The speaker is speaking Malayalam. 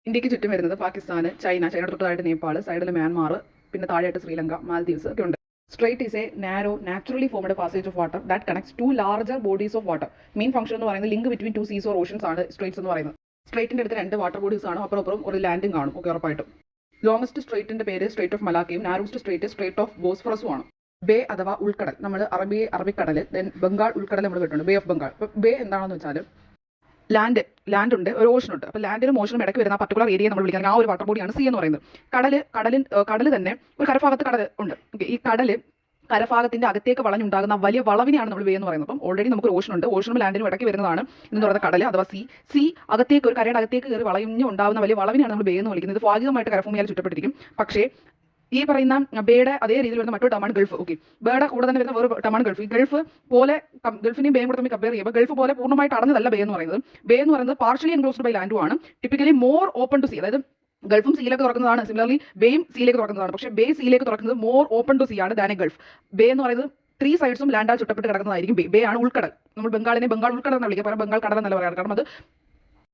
ഇന്ത്യക്ക് ചുറ്റും വരുന്നത് പാകിസ്ഥാൻ, ചൈന തൊട്ടതായിട്ട് നേപ്പാൾ, സൈഡിൽ മ്യാൻമാർ, പിന്നെ താഴെയായിട്ട് ശ്രീലങ്ക, മാൽദീവ്സ് ഒക്കെ ഉണ്ട്. Strait is a narrow naturally formed passage of water that connects to larger bodies of water. Main function എന്ന് പറയുന്നത് link between two seas or oceans ആണ് സ്ട്രേറ്റ്സ് എന്ന് പറയുന്നത്. സ്ട്രേറ്റിന്റെ അടുത്ത് രണ്ട് വാട്ടർ ബോഡീസ് ആണ്, അപ്പുറം ഒരു ലാൻഡും കാണും. ഓക്കെ, ഉറപ്പായിട്ടും. ലോങ്സ്റ്റ് സ്ട്രേറ്റിന്റെ പേര് സ്ട്രേറ്റ് ഓഫ് മലാക്കയും നാരോസ്റ്റ് സ്ട്രേറ്റ് ഓഫ് ബോസ്ഫറസും ആണ്. ബേ അഥവാ ഉൾക്കടൽ, നമ്മൾ അറബിക്കടൽ, ദെൻ ബംഗാൾ ഉൾക്കടൽ നമ്മൾ കേട്ടിട്ടുണ്ട്, ബേ ഓഫ് ബംഗാൾ. ബേ എന്താണെന്ന് വെച്ചാൽ ലാൻഡ് ഉണ്ട്, ഒരു ഓഷൻ ഉണ്ട്. അപ്പോൾ ലാൻഡിനും ഓഷനും ഇടയ്ക്ക് വരുന്ന പർട്ടിക്കുലർ ഏരിയ നമ്മൾ വിളിക്കുന്നത് ആ ഒരു വാട്ടർ ബോഡിയാണ് സീ എന്ന് പറയുന്നത്. കടൽ തന്നെ ഒരു കരഭാഗത്ത് കടൽ ഉണ്ട്. ഓക്കെ, ഈ കരഭാഗത്തിന്റെ അകത്തേക്ക് വളഞ്ഞുണ്ടാകുന്ന വലിയ വളവിനെയാണ് നമ്മൾ വേ എന്ന് പറയുന്നത്. അപ്പം ഓൾറെഡി നമുക്ക് ഓഷൻ ഉണ്ട്, ഓഷനും ലാൻഡിനും ഇടയ്ക്ക് വരുന്നതാണ് എന്ന് പറയുന്ന കടൽ അഥവാ സീ അകത്തേക്ക് ഒരു കരയുടെ അകത്തേക്ക് കയറി വളഞ്ഞു ഉണ്ടാകുന്ന വലിയ വളവിനെയാണ് നമ്മൾ ബേ എന്ന് വിളിക്കുന്നത്. ഇത് ഭാഗികമായിട്ട് കരഭൂമിയാൽ ചുറ്റപ്പെട്ടിരിക്കും. പക്ഷേ ഈ പറയുന്ന ബേയുടെ അതേ രീതിയിൽ വരുന്ന മറ്റൊരു ടേമാണ് ഗൾഫ്. ഓക്കെ, ബേയുടെ കൂടെ തന്നെ വരുന്ന വേറെ ടേമാണ് ഗൾഫ്. ഈ ഗൾഫ് പോലെ ഗൾഫിനെയും ബേയും കൂടെ തമ്മിൽ കമ്പയർ ചെയ്യുമ്പോൾ ഗൾഫ് പോലെ പൂർണ്ണമായിട്ട് അടഞ്ഞതല്ല ബേ എന്ന് പറയുന്നത്. ബേ എന്ന് പറയുന്നത് പാർഷ്യലി എൻക്ലോസ്ഡ് ബൈ ലാൻഡും ആണ്. Typically more open to sea, അതായത് ഗൾഫും സീയിലേക്ക് തുറക്കുന്നതാണ്, സിമിലർലി ബേയും സീയിലേക്ക് തുറക്കുന്നതാണ്. പക്ഷേ ബേ സീയിലേക്ക് തുറക്കുന്നത് മോർ ഓപ്പൺ ടു സീ ആണ് ദാൻ എ ഗൾഫ്. ബേ എന്ന് പറയുന്നത് 3 സൈഡ്സും ലാൻഡാൽ ചുറ്റപ്പെട്ട് കിടക്കുന്നതായിരിക്കും. ബേ ആണ് ഉൾക്കടൽ. നമ്മൾ ബംഗാൾ ഉൾക്കടൽ എന്ന് വിളിക്കുക, ബംഗാൾ കടൽ എന്നല്ല പറയാറ്, കാരണം അത്